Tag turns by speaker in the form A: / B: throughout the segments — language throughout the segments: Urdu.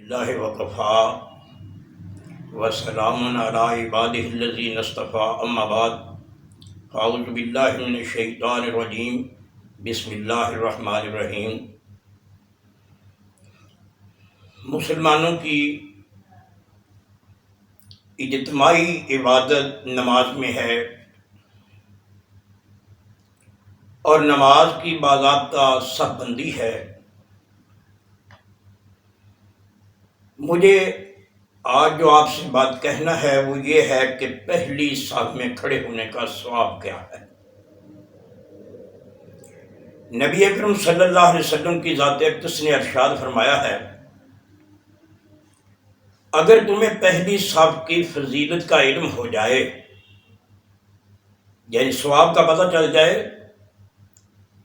A: اللہ وکفا وسلام علی عبادہ الذین اصطفیٰ اما بعد اعوذ باللہ من الشیطان الرجیم بسم اللہ الرحمن الرحیم۔ مسلمانوں کی اجتماعی عبادت نماز میں ہے، اور نماز کی باضابطہ صف بندی ہے۔ مجھے آج جو آپ سے بات کہنا ہے وہ یہ ہے کہ پہلی صف میں کھڑے ہونے کا ثواب کیا ہے۔ نبی اکرم صلی اللہ علیہ وسلم کی ذات اقدس نے ارشاد فرمایا ہے، اگر تمہیں پہلی صف کی فضیلت کا علم ہو جائے، یعنی ثواب کا پتہ چل جائے،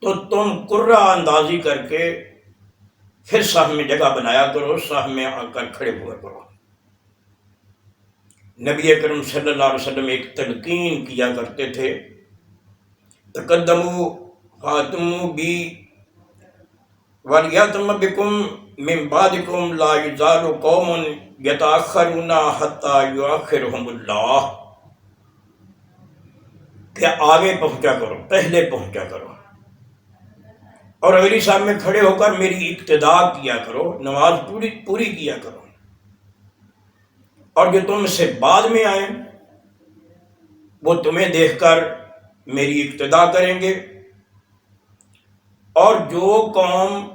A: تو تم قرہ اندازی کر کے پھر صف میں جگہ بنایا کرو، صف میں آ کر کھڑے ہوا کرو۔ نبی اکرم صلی اللہ علیہ وسلم ایک تلقین کیا کرتے تھے، تقدموا فاتموا بی ولیتم بکم من بعدکم لا یزال قوم یتأخرون حتی یؤخرہم اللہ، کہ آگے پہنچا کرو، پہلے پہنچا کرو، اور اگلی صف میں کھڑے ہو کر میری اقتداء کیا کرو، نماز پوری کیا کرو، اور جو تم سے بعد میں آئیں وہ تمہیں دیکھ کر میری اقتداء کریں گے، اور جو قوم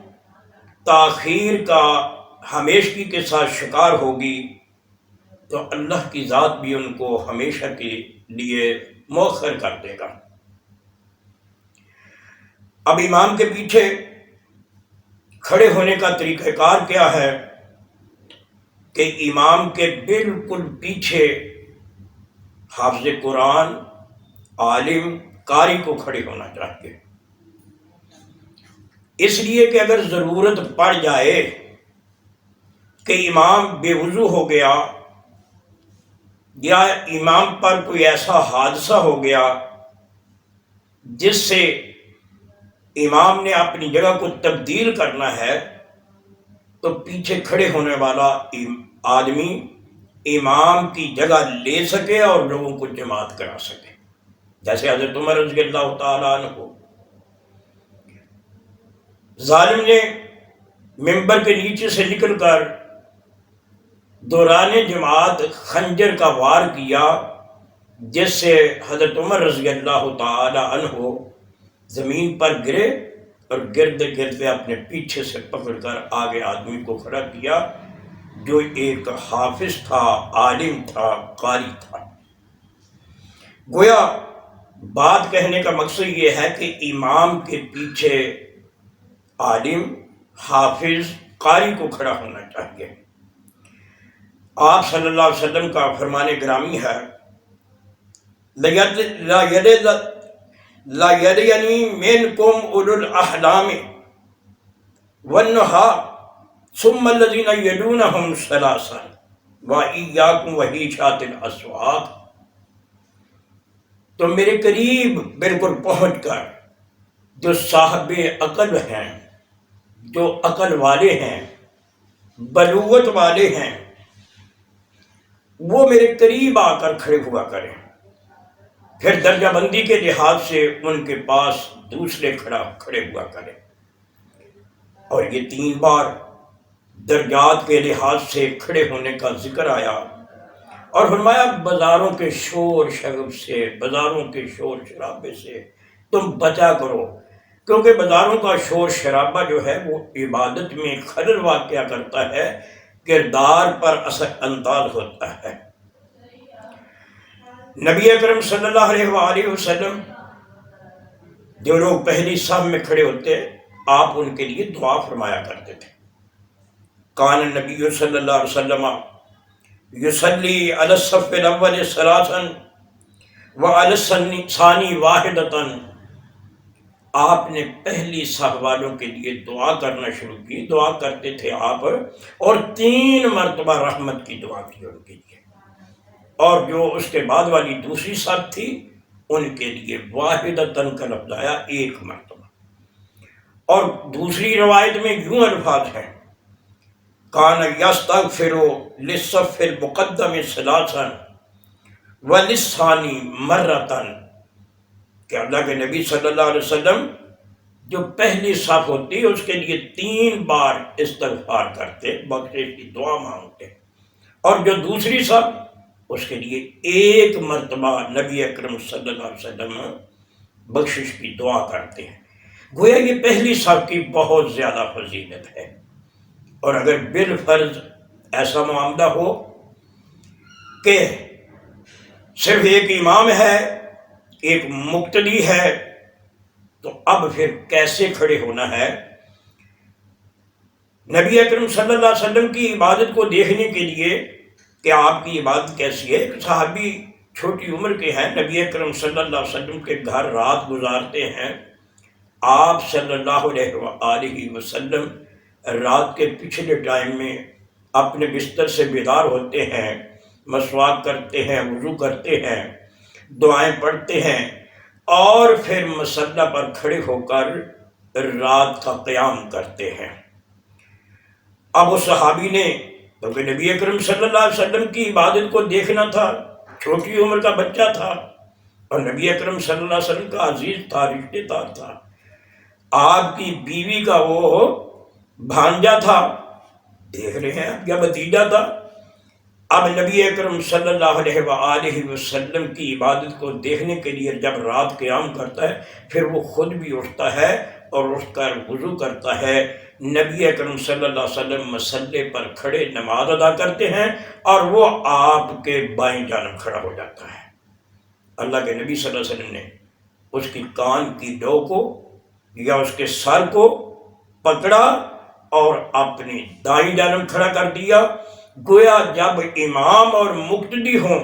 A: تاخیر کا ہمیشگی کے ساتھ شکار ہوگی تو اللہ کی ذات بھی ان کو ہمیشہ کے لیے مؤخر کر دے گا۔ اب امام کے پیچھے کھڑے ہونے کا طریقہ کار کیا ہے کہ امام کے بالکل پیچھے حافظ قرآن، عالم، قاری کو کھڑے ہونا چاہیے، اس لیے کہ اگر ضرورت پڑ جائے کہ امام بے وضو ہو گیا یا امام پر کوئی ایسا حادثہ ہو گیا جس سے امام نے اپنی جگہ کو تبدیل کرنا ہے، تو پیچھے کھڑے ہونے والا آدمی امام کی جگہ لے سکے اور لوگوں کو جماعت کرا سکے۔ جیسے حضرت عمر رضی اللہ تعالیٰ عنہ کو ظالم نے ممبر کے نیچے سے نکل کر دوران جماعت خنجر کا وار کیا، جس سے حضرت عمر رضی اللہ تعالیٰ عنہ زمین پر گرے، اور گرتے گرتے اپنے پیچھے سے پکڑ کر آگے آدمی کو کھڑا کیا جو ایک حافظ تھا، عالم تھا، قاری تھا۔ گویا بات کہنے کا مقصد یہ ہے کہ امام کے پیچھے عالم، حافظ، قاری کو کھڑا ہونا چاہیے۔ آپ صلی اللہ علیہ وسلم کا فرمان گرامی ہے، لا یرینی منکم اولو الاحلام والنہا ثم الذین یلونہم ثلاثا وإیاکم وحیشات الاسواق، تو میرے قریب بالکل پہنچ کر جو صاحب عقل ہیں، جو عقل والے ہیں، بلوغت والے ہیں، وہ میرے قریب آ کر کھڑے ہوا کریں، پھر درجہ بندی کے لحاظ سے ان کے پاس دوسرے کھڑے ہوا کریں۔ اور یہ 3 بار درجات کے لحاظ سے کھڑے ہونے کا ذکر آیا، اور فرمایا بازاروں کے شور شغب سے، بازاروں کے شور شرابے سے تم بچا کرو، کیونکہ بازاروں کا شور شرابہ جو ہے وہ عبادت میں خلل واقع کرتا ہے، کردار پر اثر انداز ہوتا ہے۔ نبی اکرم صلی اللہ علیہ وآلہ وسلم جو لوگ پہلی صف میں کھڑے ہوتے آپ ان کے لیے دعا فرمایا کرتے تھے۔ کان النبی صلی اللہ علیہ وسلم یصلی علی الصف الاول ثلاثا وعلی الثانی واحدۃ، آپ نے پہلی صف والوں کے لیے دعا کرنا شروع کی، دعا کرتے تھے آپ، اور 3 مرتبہ رحمت کی دعا کی ان کے لیے، اور جو اس کے بعد والی دوسری صف تھی ان کے لیے واحدۃ کا لفظ آیا، 1 مرتبہ۔ اور دوسری روایت میں یوں الفاظ ہیں، کان یستغفر للصف المقدم ثلاثا وللثانی مرتن، کہ اللہ کے نبی صلی اللہ علیہ وسلم جو پہلی صف ہوتی ہے اس کے لیے 3 بار استغفار کرتے، بخشش کی دعا مانگتے، اور جو دوسری صف اس کے لیے 1 مرتبہ نبی اکرم صلی اللہ علیہ وسلم بخشش کی دعا کرتے ہیں۔ گویا یہ پہلی صف کی بہت زیادہ فضیلت ہے، اور اگر بالفرض ایسا معاملہ ہو کہ صرف ایک امام ہے، ایک مقتدی ہے، تو اب پھر کیسے کھڑے ہونا ہے؟ نبی اکرم صلی اللہ علیہ وسلم کی عبادت کو دیکھنے کے لیے کہ آپ کی عبادت کیسی ہے، ایک صحابی چھوٹی عمر کے ہیں، نبی اکرم صلی اللہ علیہ وسلم کے گھر رات گزارتے ہیں، آپ صلی اللہ علیہ وسلم رات کے پچھلے ٹائم میں اپنے بستر سے بیدار ہوتے ہیں، مسواک کرتے ہیں، وضو کرتے ہیں، دعائیں پڑھتے ہیں، اور پھر مصلی پر کھڑے ہو کر رات کا قیام کرتے ہیں۔ اب اس صحابی نے، کیونکہ نبی اکرم صلی اللہ علیہ وسلم کی عبادت کو دیکھنا تھا، چھوٹی عمر کا بچہ تھا، اور نبی اکرم صلی اللہ علیہ وسلم کا عزیز تھا، رشتے دار تھا، آپ کی بیوی کا وہ بھانجا تھا، دیکھ رہے ہیں یا بھتیجا تھا۔ اب نبی اکرم صلی اللہ علیہ وسلم کی عبادت کو دیکھنے کے لیے جب رات قیام کرتا ہے، پھر وہ خود بھی اٹھتا ہے اور اٹھ کر وضو کرتا ہے۔ نبی اکرم صلی اللہ علیہ وسلم مصلی پر کھڑے نماز ادا کرتے ہیں، اور وہ آپ کے بائیں جانب کھڑا ہو جاتا ہے۔ اللہ کے نبی صلی اللہ علیہ وسلم نے اس کی کان کی ڈو کو یا اس کے سر کو پکڑا اور اپنی دائیں جانب کھڑا کر دیا۔ گویا جب امام اور مقتدی ہوں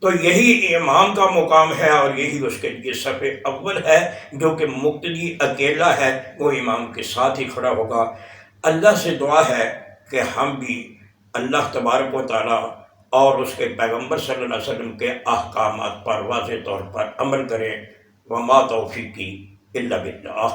A: تو یہی امام کا مقام ہے، اور یہی اس کے لیے صف اول ہے۔ جو کہ مقتدی اکیلا ہے وہ امام کے ساتھ ہی کھڑا ہوگا۔ اللہ سے دعا ہے کہ ہم بھی اللہ تبارک و تعالیٰ اور اس کے پیغمبر صلی اللہ علیہ وسلم کے احکامات پر واضح طور پر عمل کریں۔ وما توفیقی الا باللہ۔